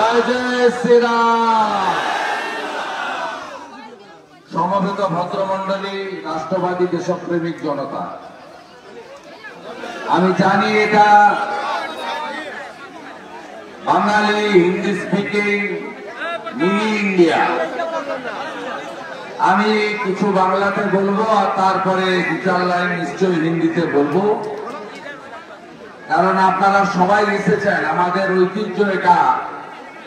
জয় জয় শ্রীরাম। সমবেত ভদ্রমণ্ডলী, রাষ্ট্রবাদী দেশপ্রেমিক জনতা, আমি জানি এটা বাঙালি হিন্দি স্পিকিং মিনি ইন্ডিয়া। আমি কিছু বাংলাতে বলবো আর তারপরে 2-4 লাইন নিশ্চয়ই হিন্দিতে বলবো, কারণ আপনারা সবাই এসেছেন। আমাদের ঐতিহ্য এটা,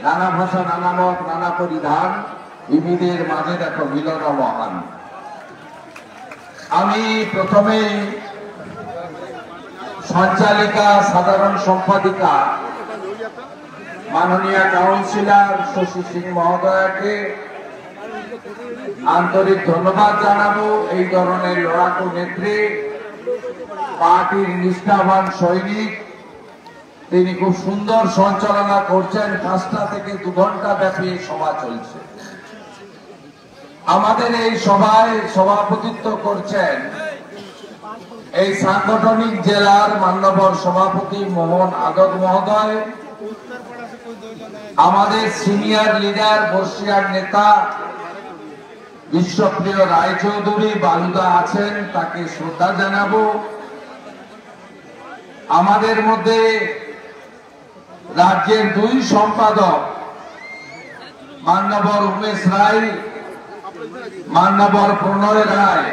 নানা ভাষা, নানা মত, নানা পরিধান, বিবিধের মাঝে দেখো মিলন মহান। আমি প্রথমেই সঞ্চালিকা, সাধারণ সম্পাদিকা, মাননীয় কাউন্সিলর শশী সিং মহোদয়কে আন্তরিক ধন্যবাদ জানাবো। এই ধরনের লড়াকু নেত্রী, পার্টির নিষ্ঠাবান সৈনিক, তিনি খুব সুন্দর সঞ্চালনা করছেন। 5টা থেকে 2 ঘন্টা ব্যাপী সভা চলছে। আমাদের এই সভায় সভাপতিত্ব করছেন এই সাংগঠনিক জেলার মান্যবর সভাপতি মোহন আদক মহোদয়, আমাদের সিনিয়র লিডার, বর্ষিয়ার নেতা বিশ্বপ্রিয় রায়চৌধুরী বালুদা আছেন, তাকে শ্রদ্ধা জানাবো। আমাদের মধ্যে রাজ্যের 2 সম্পাদক, মান্যবর উমেশ রায়, মান্যবর প্রণয় রায়,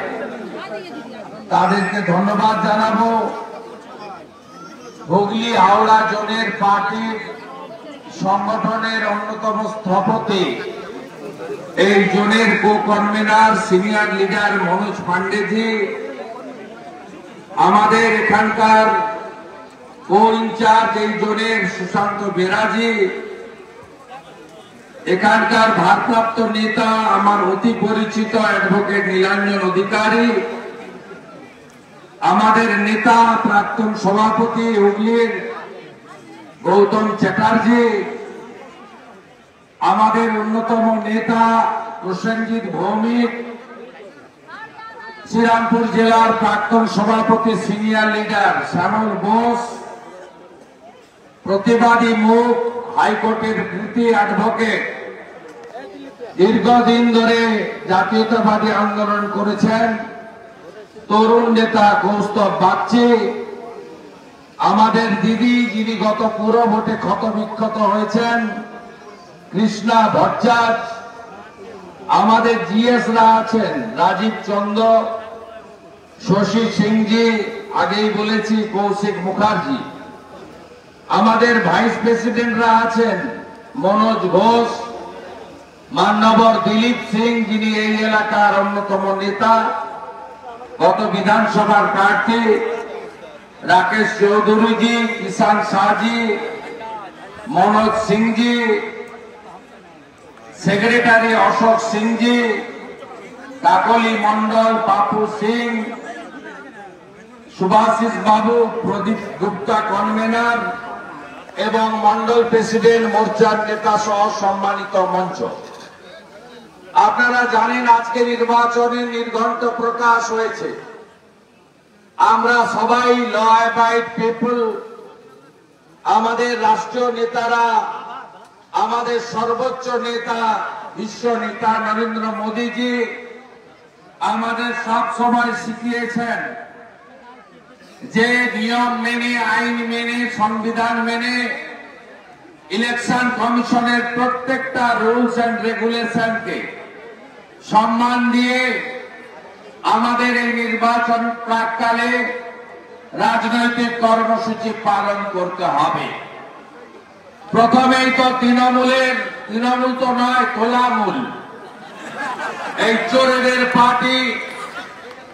তাদেরকে ধন্যবাদ জানাবো। হুগলি হাওড়া জোনের পার্টির সংগঠনের অন্যতম স্থপতি, এই জোনের co convener, senior leader Manoj Pandeji, আমাদের এখানকার কো ইনচার্জ এই জোনের সুশান্ত বেরাজি, এখানকার ভারপ্রাপ্ত নেতা আমার অতি পরিচিত অ্যাডভোকেট নীলাঞ্জন অধিকারী, আমাদের নেতা প্রাক্তন সভাপতি হুগলির গৌতম চ্যাটার্জি, আমাদের অন্যতম নেতা প্রসেনজিৎ ভৌমিক, শ্রীরামপুর জেলার প্রাক্তন সভাপতি সিনিয়র লিডার শ্যামল বোস, প্রতিবাদী মুখ, হাইকোর্টের কৃতি অ্যাডভোকেট, দীর্ঘদিন ধরে জাতীয়তাবাদী আন্দোলন করেছেন, তরুণ নেতা কৌস্তব বাগচি, আমাদের দিদি যিনি গত পুর ভোটে ক্ষতবিক্ষত হয়েছেন কৃষ্ণা ভট্টাচার্য, আমাদের জিএসরা আছেন রাজীব চন্দ্র, শশী সিংজি, আগেই বলেছি কৌশিক মুখার্জি, আমাদের ভাইস প্রেসিডেন্টরা আছেন মনোজ ঘোষ, মান্যবর দিলীপ সিং যিনি এই এলাকার অন্যতম নেতা, গত বিধানসভার প্রার্থী রাকেশ চৌধুরীজি, কিষান শাহজি, মনোজ সিংজি, সেক্রেটারি অশোক সিংজি, কাকলি মন্ডল, পাপু সিং, সুভাষিস বাবু, প্রদীপ গুপ্তা কনভেনার এবং মন্ডল প্রেসিডেন্ট, মোর্চার নেতা সহ সম্মানিত মঞ্চ। আপনারা জানেন আজকে নির্বাচনের নির্ঘণ্ট প্রকাশ হয়েছে। আমরা সবাই ল অ্যাবাইড পিপল, আমাদের রাষ্ট্রীয় নেতারা, আমাদের সর্বোচ্চ নেতা বিশ্ব নেতা নরেন্দ্র মোদীজি আমাদের সব সময় শিখিয়েছেন যে নিয়ম মেনে, আইন মেনে, সংবিধান মেনে, ইলেকশন কমিশনের প্রত্যেকটা রুলস এন্ড রেগুলেশনকে সম্মান দিয়ে আমাদের এই নির্বাচন প্রাককালে রাজনৈতিক কর্মসূচি পালন করতে হবে। প্রথমেই তো তৃণমূল তো নয়, তোলামূল, এই চোরেদের পার্টি,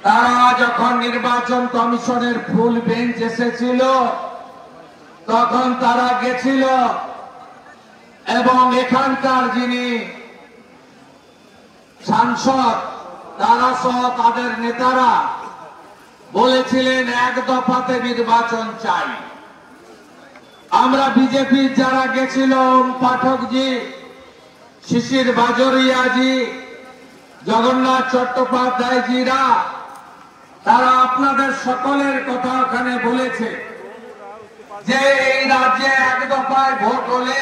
তারা যখন নির্বাচন কমিশনের ফুল বেঞ্চ এসেছিল তখন তারা গেছিল এবং এখানকার যিনি সাংসদ তারা সহ তাদের নেতারা বলেছিলেন 1 দফাতে নির্বাচন চাই। আমরা বিজেপির যারা গেছিল, ওম পাঠকজি, শিশির বাজরিয়াজি, জগন্নাথ চট্টোপাধ্যায়জিরা, তারা আপনাদের সকলের কথা ওখানে বলেছে যে এই রাজ্যে 1 দফায় ভোট হলে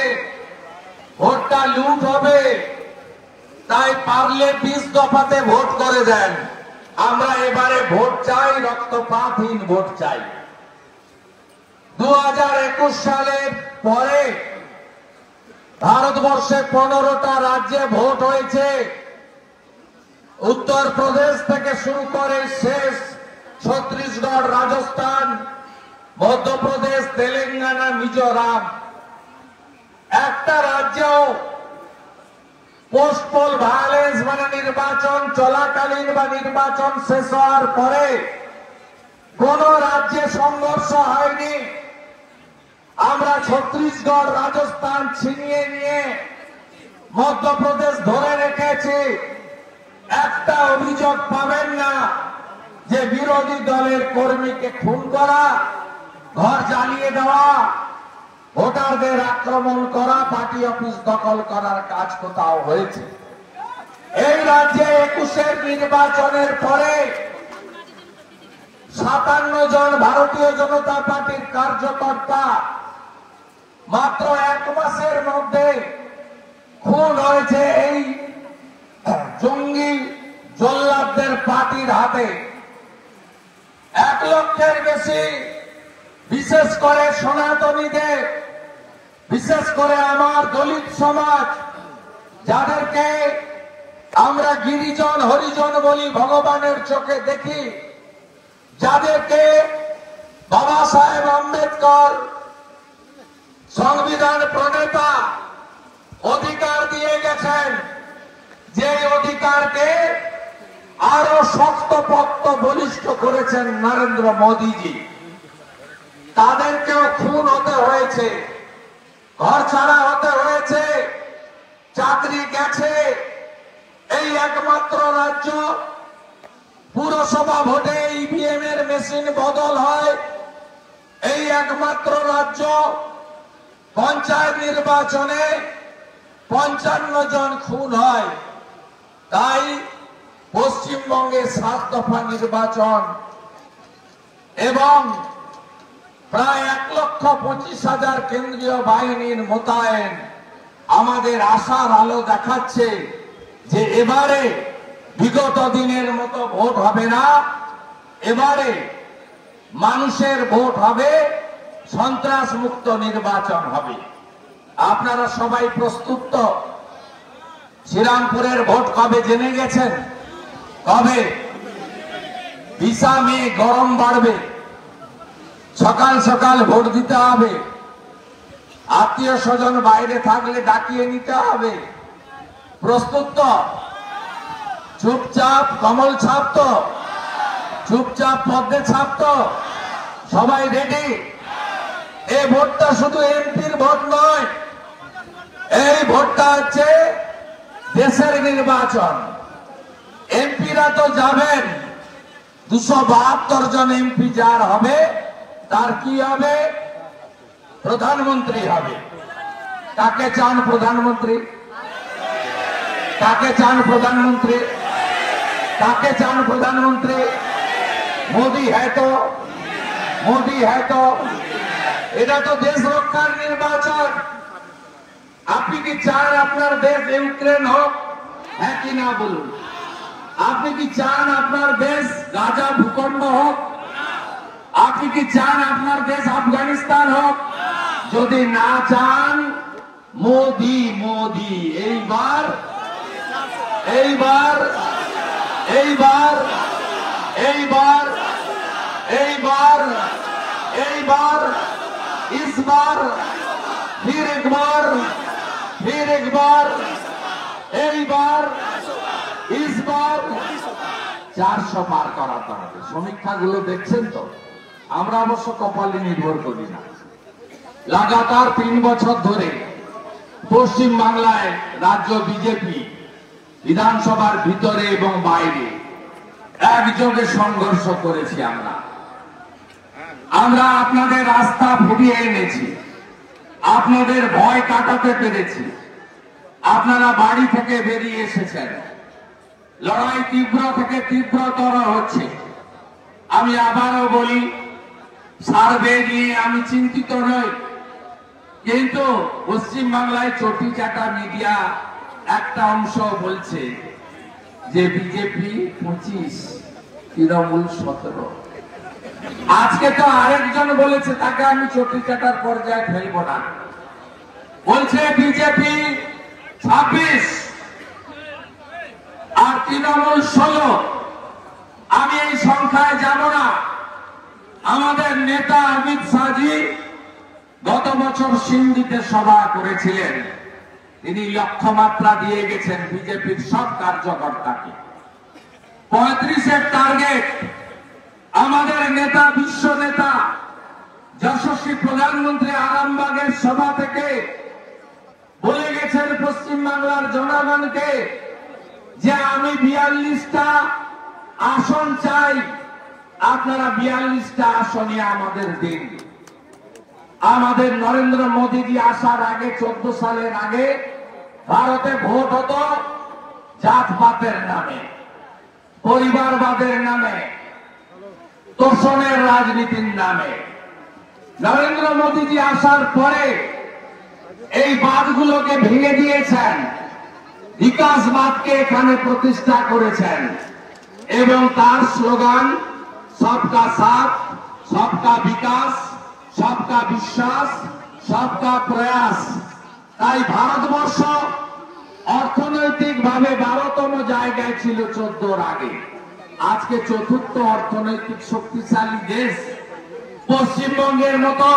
ভোটটা লুট হবে, তাই পারলে 20 দফাতে ভোট করে দেন। আমরা এবারে ভোট চাই, রক্তপাতহীন ভোট চাই। 2021 সালের পরে ভারতবর্ষে 15টা রাজ্যে ভোট হয়েছে। উত্তরপ্রদেশ থেকে শুরু করে শেষ ছত্তিশগড়, রাজস্থান, মধ্যপ্রদেশ, তেলেঙ্গানা, মিজোরাম, একটা রাজ্য পোস্ট পোল ভায়োলেন্স মানে নির্বাচন চলাকালীন বা নির্বাচন শেষ হওয়ার পরে কোন রাজ্যে সংঘর্ষ হয়নি। আমরা ছত্তিশগড়, রাজস্থান ছিনিয়ে নিয়ে মধ্যপ্রদেশ ধরে রেখেছি। একটা অভিযোগ পাবেন না যে বিরোধী দলের কর্মীকে খুন করা, ঘর জ্বালিয়ে দেওয়া, ভোটারদের আক্রমণ করা, পার্টি অফিস দখল করার কাজ কোথাও হয়েছে। এই রাজ্যে 21-এর নির্বাচনের পরে 57 জন ভারতীয় জনতা পার্টির কার্যকর্তা মাত্র 1 মাসের মধ্যে খুন হয়েছে এই জঙ্গি জল্লাদদের পার্টির হাতে। 1 লক্ষের বেশি, বিশেষ করে সনাতনীদের, বিশেষ করে আমার দলিত সমাজ, যাদেরকে আমরা গিরিজন হরিজন বলি, ভগবানের চোখে দেখি, যাদেরকে বাবা সাহেব আম্বেদকর সংবিধান প্রণেতা অধিকার দিয়ে গেছেন, যে অধিকারকে আরো শক্তপোক্ত বলিষ্ঠ করেছেন নরেন্দ্র মোদীজি, তাদেরকেও খুন হতে হয়েছে, ঘর ছাড়া হতে হয়েছে, চাকরি গেছে। এই একমাত্র রাজ্য পুরসভা ভোটে ইভিএম এর মেশিন বদল হয়। এই একমাত্র রাজ্য পঞ্চায়েত নির্বাচনে 55 জন খুন হয়। তাই পশ্চিমবঙ্গে 7 দফা নির্বাচন এবং প্রায় 1,25,000 কেন্দ্রীয় বাহিনীর মোতায়েন আমাদের আশার আলো দেখাচ্ছে যে এবারে বিগত দিনের মতো ভোট হবে না, এবারে মানুষের ভোট হবে, সন্ত্রাস মুক্ত নির্বাচন হবে। আপনারা সবাই প্রস্তুত তো? শ্রীরামপুরের ভোট কবে জেনে গেছেন? কবে? 20 মে গরম বাড়বে, সকাল সকাল ভোট দিতে হবে, আত্মীয় স্বজন বাইরে থাকলে ডাকিয়ে নিতে হবে। প্রস্তুত তো? চুপচাপ কমল ছাপ তো? চুপচাপ পদ্মে ছাপ তো? সবাই রেডি? এই ভোটটা শুধু এমপির ভোট নয়, এই ভোটটা হচ্ছে দেশের নির্বাচন। এমপিরা তো যাবেন, 272 জন এমপি যার হবে তার কি হবে? প্রধানমন্ত্রী হবে। কাকে চান প্রধানমন্ত্রী? কাকে চান প্রধানমন্ত্রী? কাকে চান প্রধানমন্ত্রী? মোদি হ্যায় তো, মোদি হ্যায় তো। এটা তো দেশ রক্ষার নির্বাচন। আপনি কি চান আপনার দেশ ইউক্রেন হোক? হ্যাঁ কি না বলুন? আপনি কি চান আপনার দেশ গাজা ভূখণ্ড হোক? আপনি কি চান আপনার দেশ আফগানিস্তান হোক? যদি না চান, মোদি মোদি। এইবার এইবার এইবার এইবার এইবার এইবার इस बार फिर एक बार फिर एक बार এইবার इस बार 400 পার করাতে হবে। সমীক্ষাগুলো দেখছেন তো? আমরা অবশ্য কপালে নির্ভর করি না। লাগাতার 3 বছর ধরে পশ্চিম বাংলায় রাজ্য বিজেপি বিধানসভার ভিতরে এবং বাইরে একযোগে সংঘর্ষ করেছি। আমরা আপনাদের আস্থা ফিরিয়ে এনেছি, আপনাদের ভয় কাটাতে পেরেছি। আপনারা বাড়ি থেকে বেরিয়ে এসেছেন, লড়াই তীব্র থেকে তীব্রতর হচ্ছে। আমি আবারও বলি, সার্ভে নিয়ে আমি চিন্তিত নই। কিন্তু পশ্চিম বাংলায় চটি চাটা মিডিয়া একটা অংশ বলছে যে বিজেপি 25, তৃণমূল 17। আজকে তো আরেকজন বলেছে, তাকে আমি চটি চাটার পর্যায়ে ফেলবো না, বলছে বিজেপি 26 আর তৃণমূল 16। আমি এই সংখ্যায় যাব না। আমাদের নেতা অমিত শাহজি গত বছর সিন্ধুতে সভা করেছিলেন, তিনি লক্ষ্যমাত্রা দিয়ে গেছেন বিজেপির সব কার্যকর্তাকে। 35-এর টার্গেট। আমাদের নেতা, বিশ্ব নেতা, যশস্বী প্রধানমন্ত্রী আরামবাগের সভা থেকে বলে গেছেন পশ্চিমবাংলার জনগণকে যে আমি 42টা আসন চাই, আপনারা 42টা আসনে আমাদের দিন। আমাদের নরেন্দ্র মোদীজি আসার আগে 14 সালের আগে ভারতে ভোট হতো জাতপাতের নামে, পরিবারবাদের নামে, তোষণের রাজনীতির নামে। নরেন্দ্র মোদীজি আসার পরে এই বাদগুলোকে ভেঙে দিয়েছেন, বিকাশবাদকে এখানে প্রতিষ্ঠা করেছেন এবং তার স্লোগান সবকা সাথ, সবকা বিকাশ, সবকা বিশ্বাস, সবকা প্রয়াস। তাই ভারতবর্ষ অর্থনৈতিকভাবে 12তম জায়গায় ছিল 14-র আগে, আজকে 4র্থ অর্থনৈতিক শক্তিশালী দেশ। পশ্চিমবঙ্গের মতো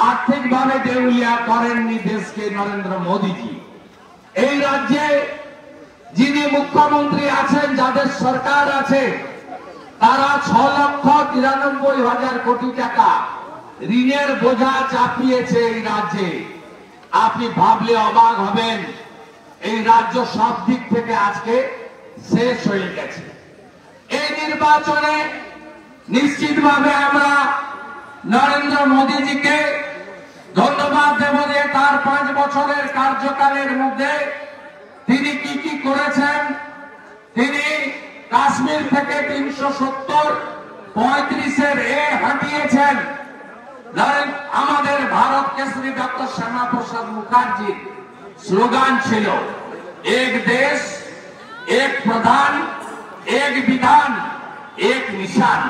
আর্থিকভাবে দেউলিয়া করেননি দেশকে নরেন্দ্র মোদীজি। এই রাজ্যে যিনি মুখ্যমন্ত্রী আছেন, যাদের সরকার আছে, তারা 6,93,000 কোটি টাকা ঋণের বোঝা চাপিয়েছে এই রাজ্যে। আপনি ভাবলে অবাক হবেন, এই রাজ্য সব দিক থেকে আজকে শেষ হয়ে গেছে। এই নির্বাচনে নিশ্চিতভাবে আমরা নরেন্দ্র মোদীজিকে ধন্যবাদ দেব যে তার 5 বছরের কার্যকালের মধ্যে তিনি কি কি করেছেন। তিনি কাশ্মীর থেকে 370 35-এর হাঁটিয়েছেন। আমাদের ভারত কেশরী ডক্টর শ্যামা প্রসাদ মুখার্জির স্লোগান ছিল এক দেশ, এক প্রধান, এক বিধান, এক নিশান।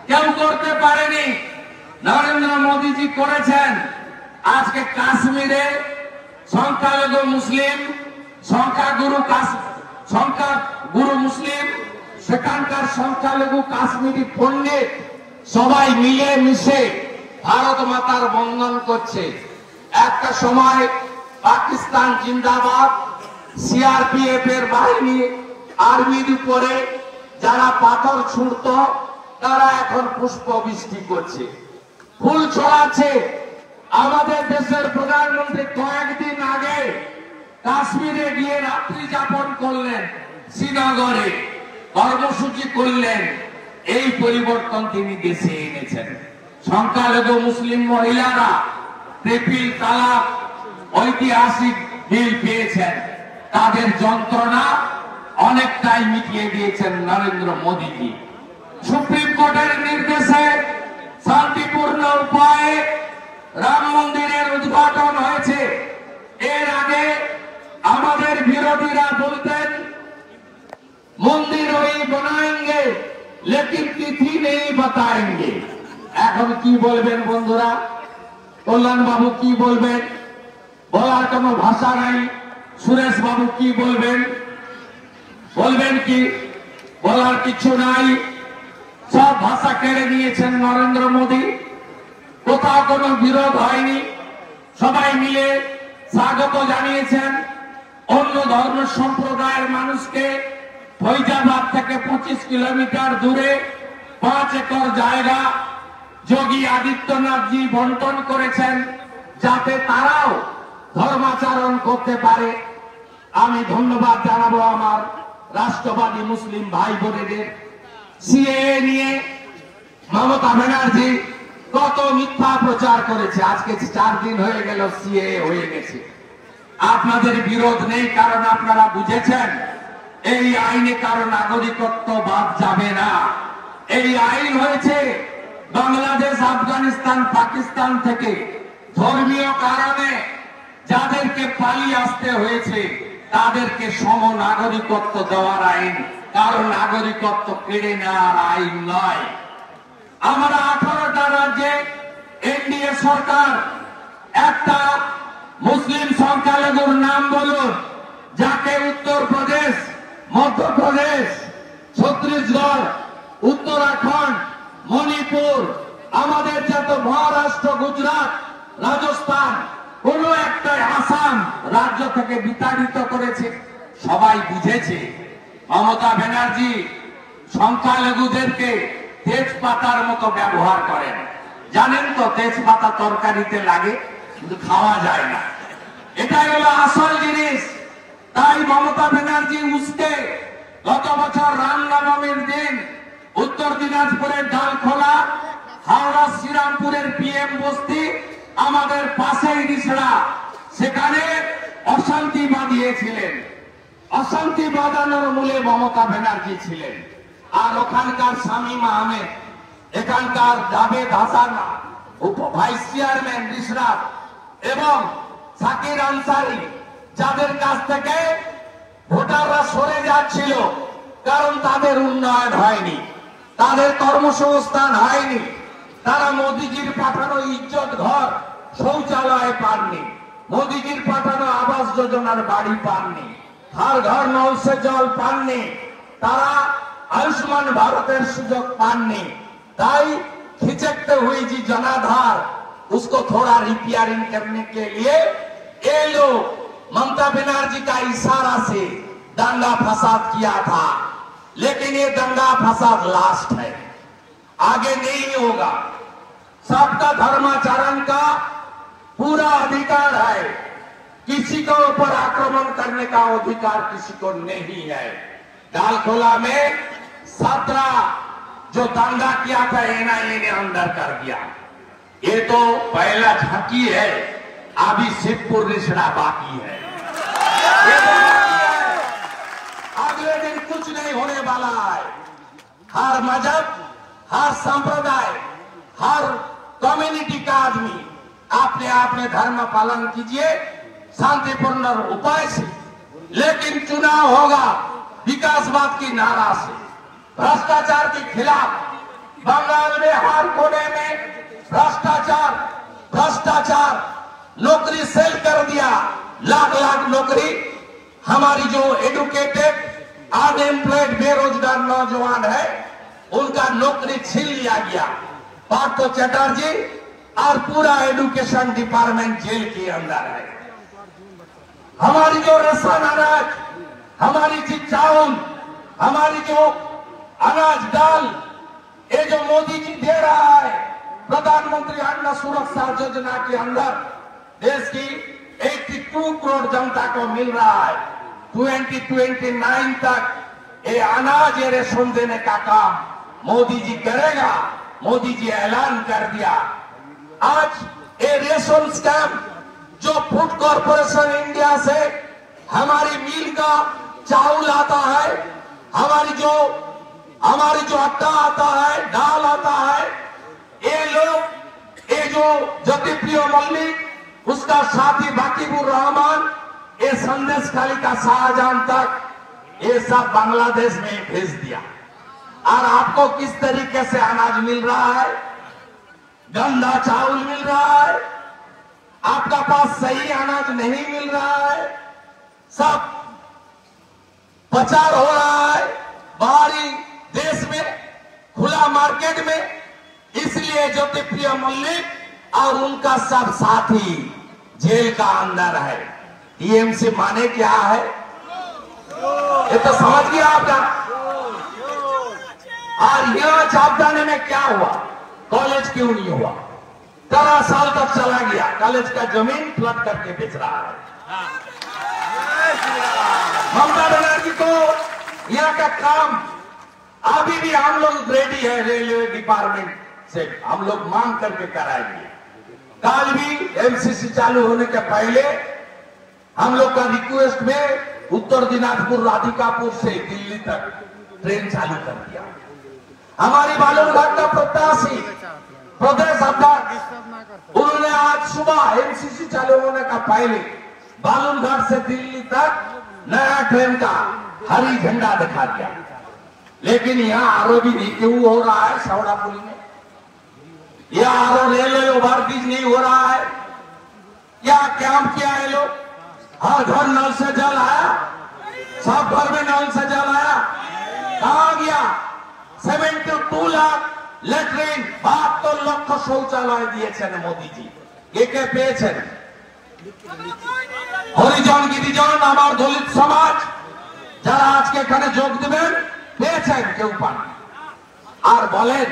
কেউ করতে পারেনি, নরেন্দ্র মোদীজি করেছেন। আজকে কাশ্মীরে সংখ্যালঘু মুসলিম, সংখ্যাগুরু মুসলিম, সেখানকার সংখ্যালঘু কাশ্মীরি পণ্ডিত সবাই মিলে মিশে ভারত মাতার বন্দন করছে। একটা সময় পাকিস্তান জিন্দাবাদ, সিআরপিএফ এর বাহিনী, আর্মির উপরে যারা পাথর ছুঁড়ত, তারা এখন পুষ্প বৃষ্টি করছে, ফুল ছড়াচ্ছে। আমাদের দেশের প্রধানমন্ত্রী কয়েকদিন আগে কাশ্মীরে গিয়ে রাত্রি যাপন করলেন, শ্রীনগরে কর্মসূচি করলেন। এই পরিবর্তন তিনি দেশে এনেছেন। সংখ্যালঘু মুসলিম মহিলারা ট্রিপল তালাক ঐতিহাসিক বিল পেয়েছেন, তাদের যন্ত্রণা অনেকটাই মিটিয়ে দিয়েছেন নরেন্দ্র মোদীজি। সুপ্রিম কোর্টের নির্দেশে শান্তিপূর্ণ উপায়ে রাম মন্দিরের উদ্ঘাটন হয়েছে। এর আগে আমাদের বিরোধীরা বলতেন মন্দির ওই বানাएंगे लेकिन तिथि नहीं बताएंगे। এখন কি বলবেন বন্ধুরা? কল্যাণ বাবু কি বলবেন? বলার কোনো ভাষা নাই। সুরেশ বাবু কি বলবেন? বলবেন কি? বলার কিছু নাই। সব ভাষা কেড়ে নিয়েছেন নরেন্দ্র মোদী। কোথাও কোনো বিরোধ হয়নি, সবাই মিলে স্বাগত জানিয়েছেন। অন্য ধর্ম সম্প্রদায়ের মানুষকে ফৈজাবাদ থেকে 25 কিলোমিটার দূরে 5 একর জায়গা যোগী আদিত্যনাথজি বন্টন করেছেন, যাতে তারাও ধর্মাচরণ করতে পারে। আমি ধন্যবাদ জানাবো আমার রাষ্ট্রবাদী মুসলিম ভাই বোনেদের। সিএএ নিয়ে মমতা ব্যানার্জি কত মিথ্যা প্রচার করেছে। আজকে 4 দিন হয়ে গেল সিএএ হয়ে গেছে। আপনাদের বিরোধ নেই, কারণ আপনারা বুঝেছেন এই আইনে কারো নাগরিকত্ব বাদ যাবে না। এই আইন হয়েছে বাংলাদেশ, আফগানিস্তান, পাকিস্তান থেকে ধর্মীয় কারণে যাদেরকে পালিয়ে আসতে হয়েছে তাদেরকে সম নাগরিকত্ব দেওয়ার আইন, কারণ নাগরিকত্ব কেড়ে নেওয়ার আইন নয়। আমরা 18টা রাজ্যে এনডিএ সরকার, একটা মুসলিম সংখ্যালঘুর নাম বলুন যাকে উত্তরপ্রদেশ, মধ্যপ্রদেশ, ছত্তিশগড়, উত্তরাখণ্ড, মণিপুর, আমাদের যত মহারাষ্ট্র, গুজরাট, রাজস্থান, কোন একটা আসাম রাজ্য থেকে বিতাড়িত করেছে। সবাই বুঝেছে মমতা ব্যানার্জি সংখ্যালঘুদেরকে তেজপাতার মতো ব্যবহার করেন। জানেন তো তেজপাতা তরকারিতে লাগে কিন্তু খাওয়া যায় না, এটাই হলো আসল জিনিস। তাই মমতা ব্যানার্জি উসকে গত বছর রামনবমীর দিন উত্তর দিনাজপুরের ডালখোলা, হাওড়া শ্রীরামপুরের পিএম বস্তি, আমাদের পাশেই রিসড়া, সেখানে অশান্তি বাঁধিয়েছিলেন। অশান্তি বাঁধানোর মূলে মমতা ব্যানার্জি ছিলেন। আর ওখানকার শামীম আহমেদ, এখানকার জাভেদ হাসান ভাইস চেয়ারম্যান রিসড়া এবং সাকির আনসারি, যাদের কাছ থেকে ভোটাররা সরে যাচ্ছিল কারণ তাদের উন্নয়ন হয়নি, তাদের কর্মসংস্থান হয়নি, তারা মোদিজির পাঠানো ইজ্জত ঘর শৌচালয় পাননি, মোদিজির পাঠানো আবাস যোজনার বাড়ি পাননি, हर घर नल से जल पानনি, তারা आयुष्मान भारतेर सुजोग पानনি। ताई खिचकते हुई जी जनाधार उसको थोड़ा रिपेयरिंग करने के लिए ये लोग ममता बनर्जी का इशारा से दंगा फसाद किया था, लेकिन ये दंगा फसाद लास्ट है, आगे नहीं होगा। सबका धर्माचरण का पूरा अधिकार है, किसी को ऊपर आक्रमण करने का अधिकार किसी को नहीं है। डालखोला में 17 जो दंगा किया था एनआईए ने अंदर कर दिया। ये तो पहला झांकी है, अभी शिवपुर रिसड़ा बाकी है, ये तो बाकी है। अगले दिन कुछ नहीं होने वाला है। हर मजहब, हर संप्रदाय, हर कम्युनिटी का आदमी अपने अपने धर्म पालन कीजिए शांतिपूर्ण उपाय से, लेकिन चुनाव होगा विकासवाद की नारा से, भ्रष्टाचार के खिलाफ। बंगाल में हर कोने में भ्रष्टाचार, भ्रष्टाचार, नौकरी सेल कर दिया, लाख लाख नौकरी। हमारी जो एडुकेटेड अनएम्प्लॉयड बेरोजगार नौजवान है उनका नौकरी छीन लिया गया। पार्थ चटर्जी और पूरा एजुकेशन डिपार्टमेंट जेल के अंदर है। हमारी जो राशन अनाज, हमारी जो चावल, हमारी जो अनाज दाल, ये जो मोदी जी दे रहा है प्रधानमंत्री अन्न सुरक्षा योजना के अंदर देश की 82 करोड़ जनता को मिल रहा है। 2029 तक ये अनाज ये रेशन देने का काम मोदी जी करेगा। मोदी जी ऐलान कर दिया। आज ये रेशन स्कैम जो फूड कॉर्पोरेशन इंडिया से हमारी मिल का चावल आता है, हमारी जो आटा आता है, दाल आता है, ये लोग, ये जो ज्योतिप्रिय मल्लिक, उसका साथी बाकीबुर रहमान, ये संदेश खाली का शाहजहां तक, ये सब बांग्लादेश में भेज दिया। और आपको किस तरीके से अनाज मिल रहा है? गंदा चावल मिल रहा है, आपका पास सही अनाज नहीं मिल रहा है, सब प्रचार हो रहा है बाहरी देश में, खुला मार्केट में। इसलिए ज्योतिप्रिय मल्लिक और उनका सब साथी जेल का अंदर है। टीएमसी माने क्या है ये तो समझ गया आपका। और यहाँ चापदाने में क्या हुआ? कॉलेज क्यों नहीं हुआ? 13 साल तक चला गया, कॉलेज का जमीन फ्लड करके बेच रहा है। ममता बनर्जी को यहाँ का काम अभी भी हम लोग रेडी है, रेलवे डिपार्टमेंट से हम लोग मांग करके कराएंगे। कल भी एमसीसी चालू होने के पहले हम लोग का रिक्वेस्ट में उत्तर दिनाजपुर राधिकापुर से दिल्ली तक ट्रेन चालू कर दिया। हमारी बालूरघाट का प्रत्याशी प्रदेश अध्यक्ष उन्होंने आज सुबह एमसीसी चालू होने का पहले बालूरघाट से दिल्ली तक नया ट्रेन का हरी झंडा दिखा दिया, लेकिन यहाँ आरओ भी नहीं क्यों हो रहा है शावड़ापुरी में? यह आरओ रेलवे ओवरब्रिज नहीं हो रहा है? क्या कैंप किया है लोग? हर घर नल से जल आया, सब घर में नल से जल आया, कहा गया? 72 लाख ল্যাট্রিন 72 লক্ষ শৌচালয় দিয়েছেন মোদিজি। কে কে পেয়েছেন? হরিজন গিরিজন আমার দলিত সমাজ যারা আজকে এখানে যোগ দেবেন পেয়েছেন, কেউ পান। আর বলেন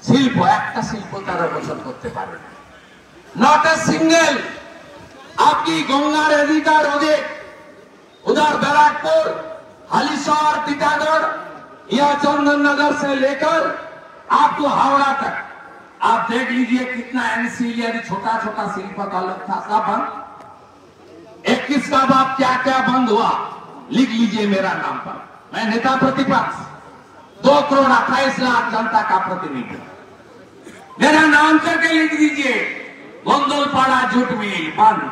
শিল্প, একটা শিল্প 13 বছর করতে পারে না, নট এ সিঙ্গেল। आपकी गंगा नदी का प्रोजेक्ट उधर बैराकपुर, हालीशहर, टीटागढ़ या चंदन नगर से लेकर आपको हावड़ा तक आप देख लीजिए कितना एनसीलियरी छोटा छोटा शिल्प का लोग था, सब बंद। 21 का बाद क्या क्या बंद हुआ लिख लीजिए मेरा नाम पर, मैं नेता प्रतिपक्ष 2,28,00,000 जनता का प्रतिनिधि, मेरा नाम करके लिख दीजिए। गोंदलपाड़ा जूट मिल बंद,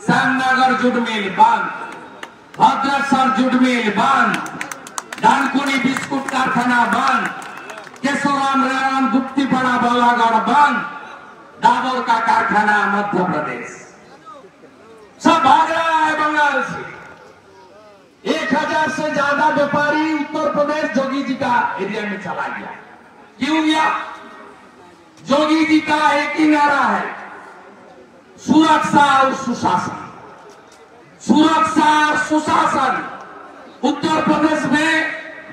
श्यामनगर जूट मिल बंद, भद्रेश्वर जूट मिल बंद, डानकुनी बिस्कुट कारखाना बंद, केशोराम रेराम गुप्तीपाड़ा बालागढ़ बंद, डाबर का कारखाना मध्य प्रदेश सब भाग रहा है बंगाल से। 1000 से ज्यादा व्यापारी उत्तर प्रदेश जोगी जी का एरिया में चला गया। क्यों गया? जोगी जी का एक ही नारा है, सुरक्षा और सुशासन। सुरक्षा और सुशासन उत्तर प्रदेश में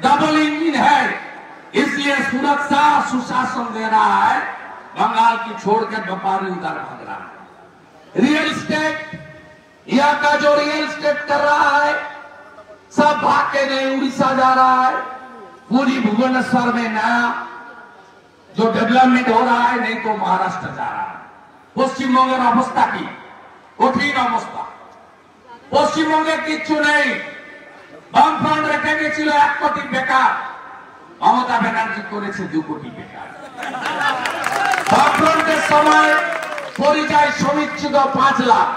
डबल इंजन है, इसलिए सुरक्षा सुशासन दे रहा है। बंगाल की छोड़कर व्यापारी उधर भाग रहा है। रियल एस्टेट, यहाँ का जो रियल एस्टेट कर रहा है सब भाग के नहीं उड़ीसा जा रहा है। पूरी भुवनेश्वर में नया जो डेवलपमेंट हो रहा है, नहीं तो महाराष्ट्र जा रहा है। পশ্চিমবঙ্গের অবস্থা কি? কঠিন অবস্থা। পশ্চিমবঙ্গে কিচ্ছু নেই। বামফ্রন্ট রেখে গেছিল 1 কোটি বেকার, মমতা ব্যানার্জি করেছে 2 কোটি বেকার। বামফ্রন্টের সময় পরিযায়ী শ্রমিক ছিল 5 লাখ,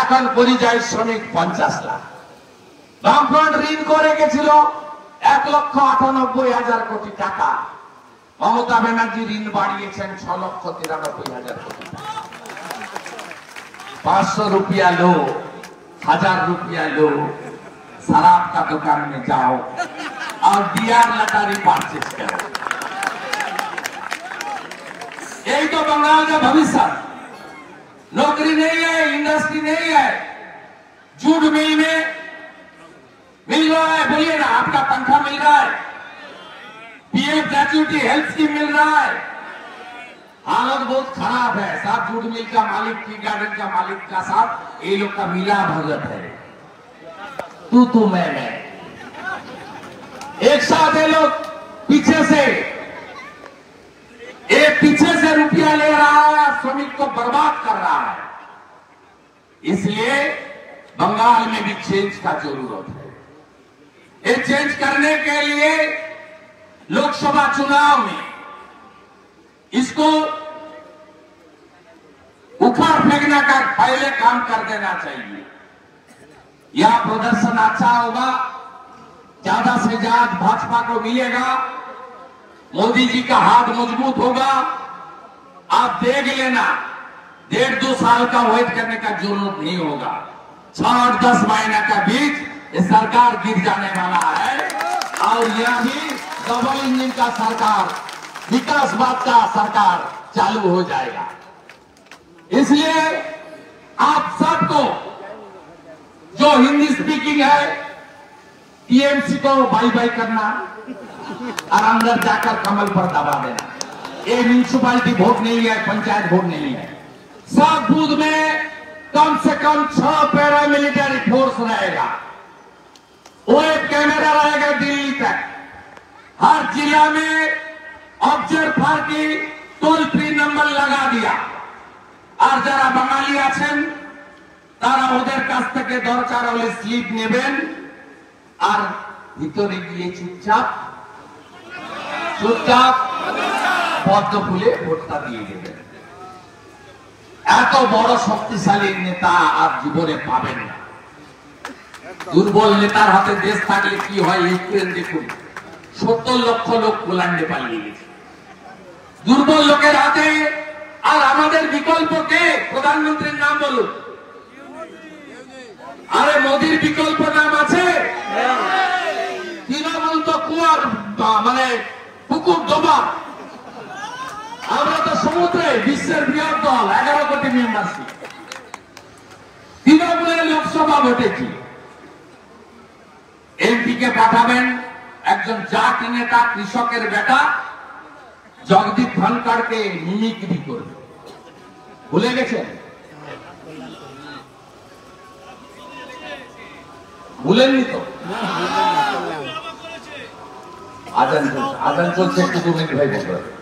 এখন পরিযায়ী শ্রমিক 50 লাখ। বামফ্রন্ট ঋণ করে গেছিল 1,98,000 কোটি টাকা, ममता बनर्जी ऋण बाढ़िয়েছেন 6,93,000 कोटी। 500 रुपया लो, 1000 रुपया लो, शराब का दुकान में जाओ और बियर लटारी परचेज करो। यही तो बंगाल का भविष्य। नौकरी नहीं है, इंडस्ट्री नहीं है, जूट मिल में मिल रहा है, बोलिए ना, आपका तनख्वाह मिल रहा है, पीएम ग्रेच्युटी हेल्थ स्कीम मिल रहा है। हालत बहुत खराब है साहब। जूट मिल का मालिक, टी गार्डन का मालिक का साथ ये लोग का मिला भगत है, तू मैं। एक साथ ये लोग पीछे से रुपया ले रहा है, श्रमिक को बर्बाद कर रहा है। इसलिए बंगाल में भी चेंज का जरूरत है। ये चेंज करने के लिए लोकसभा चुनाव में इसको उखाड़ फेंकने का पहले काम कर देना चाहिए। यह प्रदर्शन अच्छा होगा, ज्यादा से ज्यादा भाजपा को मिलेगा, मोदी जी का हाथ मजबूत होगा। आप देख लेना, 1.5-2 साल का वेट करने का जरूरत नहीं होगा। 6-10 महीने का बीच ये सरकार गिर जाने वाला है और यह भी डबल इंजन का सरकार, विकासवाद का सरकार चालू हो जाएगा। इसलिए आप सबको जो हिंदी स्पीकिंग है टीएमसी को बाई बाई करना और अंदर जाकर कमल पर दबा देना। ये म्यूनिसिपालिटी वोट नहीं है, पंचायत वोट नहीं है। सब बूथ में कम से कम 6 पैरामिलिट्री फोर्स रहेगा, वो एक कैमरा रहेगा दिल्ली तक। हर जिला में ऑब्जर्वर की टोल फ्री नंबर लगा दिया। और जरा बाঙালি আছেন তারা ওদের কাছ থেকে দরকার হলে স্লিপ নেবেন আর ভিতরে গিয়ে চুপচাপ পদ্ম ফুলে ভোটটা দিয়ে দেবেন। এত বড় শক্তিশালী নেতা আর জীবনে পাবেন না। দুর্বল নেতার হাতে দেশ থাকলে কি হয়, ইউক্রেন দেখুন, 70 লক্ষ লোক পোল্যান্ডে পালিয়ে গেছে। দুর্বল লোকের হাতে। আর আমাদের বিকল্প কে? প্রধানমন্ত্রীর নাম বলুন। আরে মোদির বিকল্প নাম আছে? তৃণমূল তো কুয়ার মানে পুকুর ডোবা। আমরা তো সমুদ্রে, বিশ্বের বৃহৎ দল, 11 কোটি মেম্বারশিপ। তৃণমূলের লোকসভা ভোটে কি এমপি কে পাঠাবেন একজন জাট নেতা, কৃষকের বেটা, জগদীপ ধনখড়কে মিমিক্রি করবে। ভুলে গেছেন? ভুলেননি তো? আজান চলছে, একটু 2 মিনিট ভাই বলতে।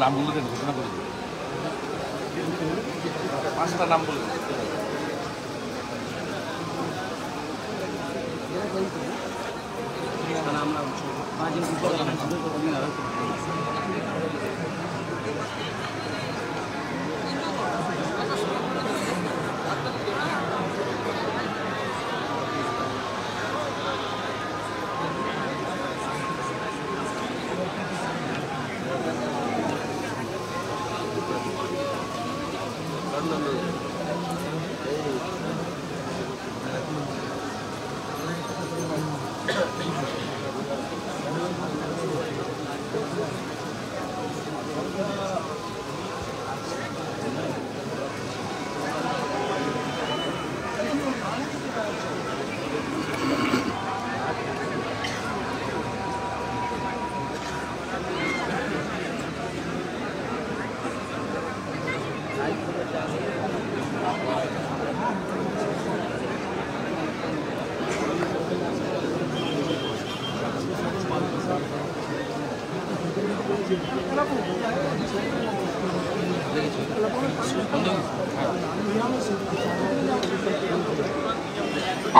নাম বলে দেন, ঘোষণা করে দেন, 5টা নাম বলে দেন।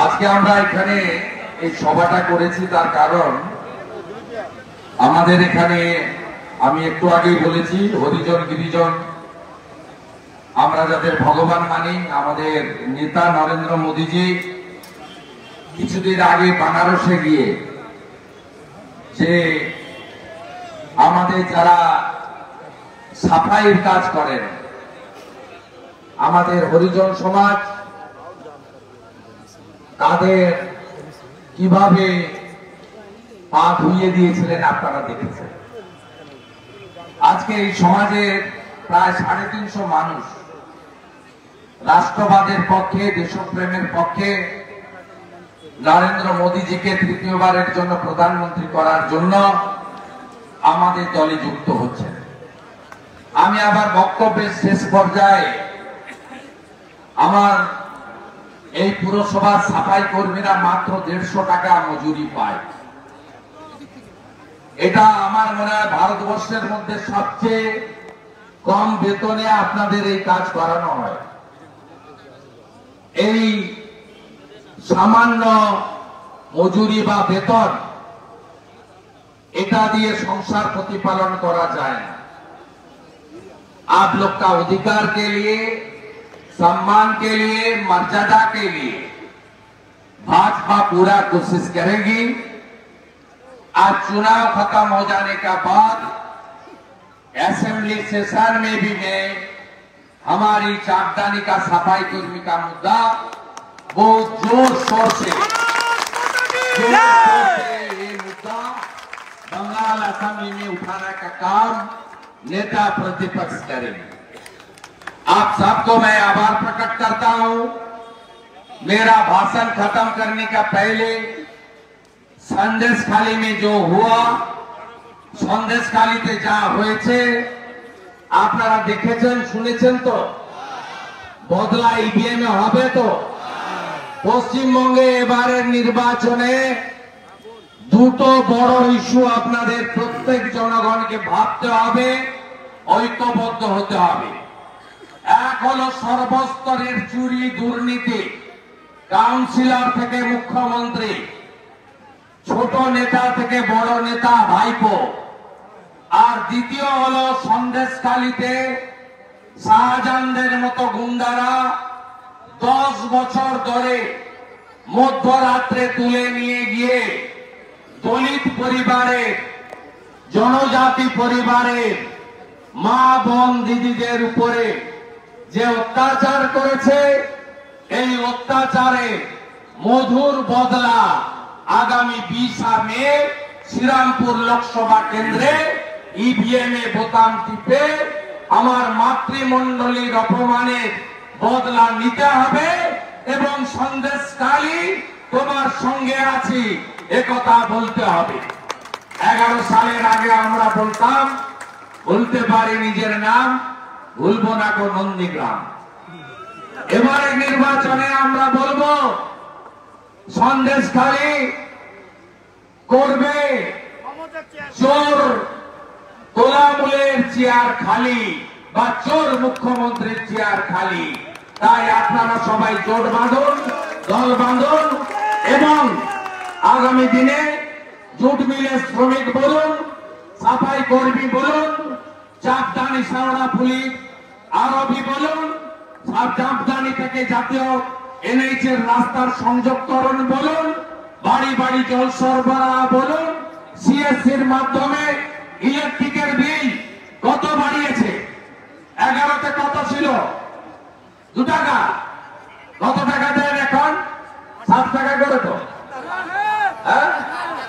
আজকে আমরা এখানে এই সভাটা করেছি তার কারণ আমাদের এখানে আমি একটু আগেই বলেছি হরিজন গিরিজন আমরা যাদের ভগবান মানি, আমাদের নেতা নরেন্দ্র মোদীজি কিছুদিন আগে বানারসে গিয়ে যে আমাদের যারা সাফাইয়ের কাজ করেন, আমাদের হরিজন সমাজ তাদের কিভাবে পা ধুইয়ে দিয়েছিলেন আপনারা দেখেছেন। আজকে এই সমাজের প্রায় 350 মানুষ রাষ্ট্রবাদের পক্ষে, দেশপ্রেমের পক্ষে নরেন্দ্র মোদীজিকে তৃতীয়বারের জন্য প্রধানমন্ত্রী করার জন্য আমাদের দলে যুক্ত হচ্ছেন। আমি আবার বক্তব্যের শেষ পর্যায়ে আমার এই পুরসভার সাফাই কর্মীরা মাত্র 150 টাকা মজুরি পায়। এটা আমার মনে হয় ভারতবর্ষের মধ্যে সবচেয়ে কম বেতনে আপনাদের এই কাজ করানো হয়। এই সামান্য মজুরি বা বেতন এটা দিয়ে সংসার প্রতিপাलन करा जाए ना। आप लोग का अधिकार के लिए, सम्मान के लिए, मर्यादा के लिए भाजपा पूरा कोशिश करेगी। आज चुनाव खत्म हो जाने का बाद असेंबली सेशन में भी मैं हमारी चापदानी का सफाई कर्मी का मुद्दा बहुत जोर शोर से ये मुद्दा बंगाल असेंबली में उठाने का काम नेता प्रतिपक्ष करेंगे। आप सबको मैं आभार प्रकट करता हूं। मेरा भाषण खत्म करने का पहले संदेश खाली में जो हुआ, संदेश खालीते जा হয়েছে আপনারা দেখেছেন শুনেছেন তো? বদলা ইভিএম এ হবে তো? পশ্চিমবঙ্গে এবারের নির্বাচনে দুটো বড় ইস্যু আপনাদের প্রত্যেক জনগণকে ভাবতে হবে, ঐক্যবদ্ধ হতে হবে। এক হলো সর্বস্তরের চুরি দুর্নীতি, কাউন্সিলর থেকে মুখ্যমন্ত্রী, ছোট নেতা থেকে বড় নেতা ভাইপো। আর দ্বিতীয় হলো সন্দেশখালীতে শাহজাহানদের মতো গুন্ডারা 10 বছর ধরে মধ্যরাত্রে তুলে নিয়ে গিয়ে দলিত পরিবারের, জনজাতি পরিবারের মা বোন দিদিদের উপরে যে অত্যাচার করেছে, এই অত্যাচারে মধুর বদলা আগামী 20 মে শ্রীরামপুর লোকসভা কেন্দ্রে ইভিএম এ বোতাম টিপে আমার মাতৃমণ্ডলীর অপমানের বদলা নিতে হবে এবং সন্দেশখালী তোমার সঙ্গে আছি একথা বলতে হবে। 11 সালের আগে আমরা বলতাম বলতে পারি নিজের নাম, ভুলবো না কো নন্দীগ্রাম। এবারে নির্বাচনে আমরা বলবো সন্দেশখালী করবে চোর তোলামূলের চেয়ার খালি বা চোর মুখ্যমন্ত্রীর চেয়ার খালি। তাই আপনারা সবাই জোট বাঁধুন, দল বাঁধুন এবং আগামী দিনে জুট মিলে শ্রমিক বলুন, সাফাই কর্মী বলুন, চাপদানি শেওড়া পুলিশ আরবি বলুন, চাপদানি থেকে জাতীয় এনএইচ এর রাস্তার সংযোগকরণ বলুন, বাড়ি বাড়ি জল সরবরাহ বলুন, সিএসসির মাধ্যমে ইলেকট্রিকের বিল কত বাড়িয়েছে? 11তে কত ছিল? 2 টাকা। কত টাকা দেন এখন? 7 টাকা করে তো। হ্যাঁ,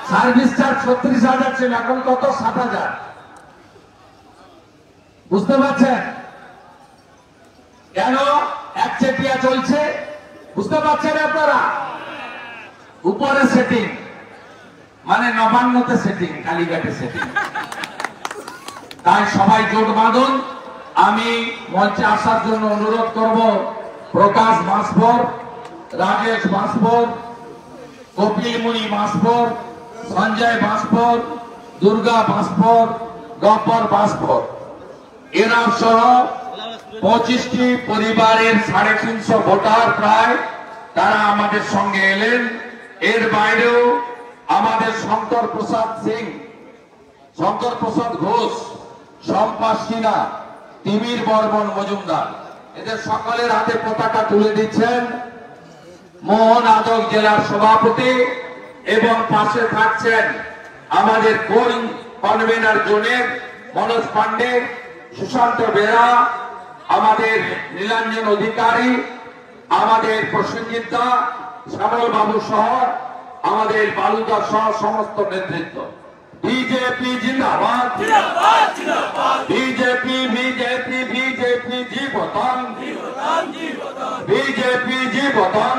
সার্ভিস চার্জ 36,000 ছিল, এখন কত? 7,000। বুঝতে পারছেন কেন একচেটিয়া চলছে? বুঝতে পারছেন আপনারা? উপরে সেটিং মানে নবান্নতে সেটিং, কালীঘাটে সেটিং। তাই সবাই জোট বাঁধুন। আমি মঞ্চে আসার জন্য অনুরোধ করব প্রকাশ বাঁশবর, রাজেশ বাঁশবর, কপিলমুনি বাঁশবর, সঞ্জয় বাঁশবর, দুর্গা বাঁশবর, গব্বর বাঁশবর, এরা সহ 25টি পরিবারের 350 ভোটার প্রায় তারা আমাদের সঙ্গে এলেন। এর বাইরেও আমাদের শঙ্কর প্রসাদ সিং, শঙ্কর প্রসাদ ঘোষ, শম্পা সিনহা, তিমির বর্মন মজুমদার, এদের সকলের হাতে পতাকা তুলে দিচ্ছেন মোহন আদক জেলার সভাপতি এবং পাশে থাকছেন আমাদের কোর কনভেনার জোনের মনোজ পান্ডে, সুশান্ত বেরা, আমাদের নীলাঞ্জন অধিকারী, আমাদের প্রসেনজিৎ দা, শ্যামল বাবু সহ আমাদের বালুদা সহ সমস্ত নেতৃত্ব। বিজেপি জিন্দাবাদ, বিজেপি বিজেপি বিজেপি জীবতন, বিজেপি জীবতন,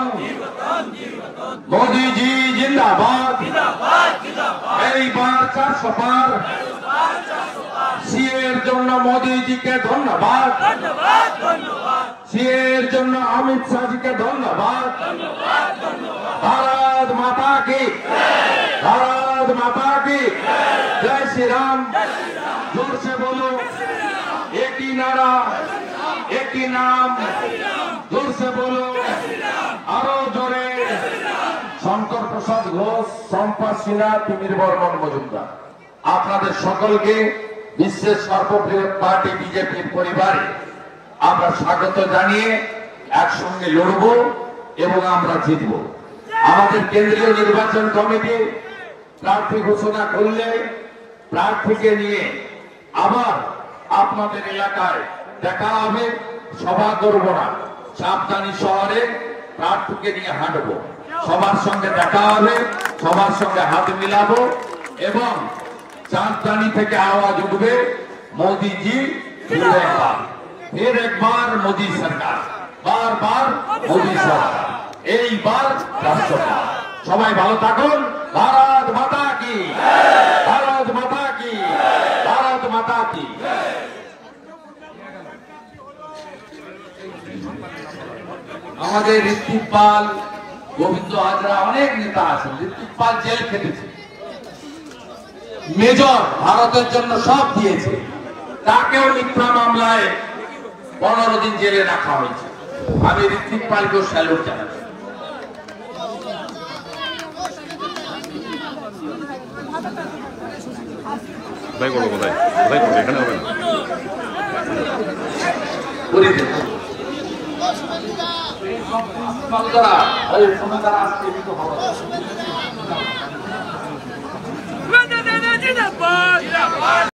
মোদীজি জিন্দাবাদ। এইবার 400 পার সিএর জন্য মোদীজিকে ধন্যবাদ। সিএর জন্য অমিত শাহজিকে ধন্যবাদ। ভারত মাতা কি, ভারত মাতা কি জয় শ্রী রাম। जोर से बोलो, एक ही नारा, एक ही नाम, जोर से बोलो, আরো জোরে। শঙ্কর প্রসাদ ঘোষ, সম্পদ সিনহা, তিমির বর্মন মজুমদার, আপনাদের সকলকে বিশ্বের সর্ববৃহৎ পার্টি বিজেপির পরিবারে আমরা স্বাগত জানিয়ে একসঙ্গে লড়ব এবং আমরা জিতব। আমাদের কেন্দ্রীয় নির্বাচন কমিটি প্রার্থী ঘোষণা করলে প্রার্থীকে নিয়ে আবার আপনাদের এলাকায় দেখা হবে। সভা করব না, সাবধানী শহরে প্রার্থীকে নিয়ে হাঁটবো, সবার সঙ্গে দেখা হবে, সবার সঙ্গে হাত মিলাবো এবং চাঁদদানি থেকে আওয়াজ উঠবে মোদীজি फिर एक बार मोदी सरकार, बार बार मोदी सरकार, এইবার রাষ্ট্রপাল। সবাই ভালো থাকুন। ভারত মাতা কি, ভারত মাতা কি, ভারত মাতা কি। আমাদের ঋত্বিক পাল, গোবিন্দ হাজরা, অনেক নেতা আছেন। ঋত্বিক পাল জেল খেটেছে, মেজর, ভারতের জন্য সব দিয়েছে, তাকেও মিথ্যা মামলায় 15 দিন জেলে রাখা হয়েছে। আমি ঋত্বিক পালকেও স্যালুট জানাচ্ছি। কোথায় করবো, কোথায় কোথায় করবো, এখানে হবে না। করে দেন।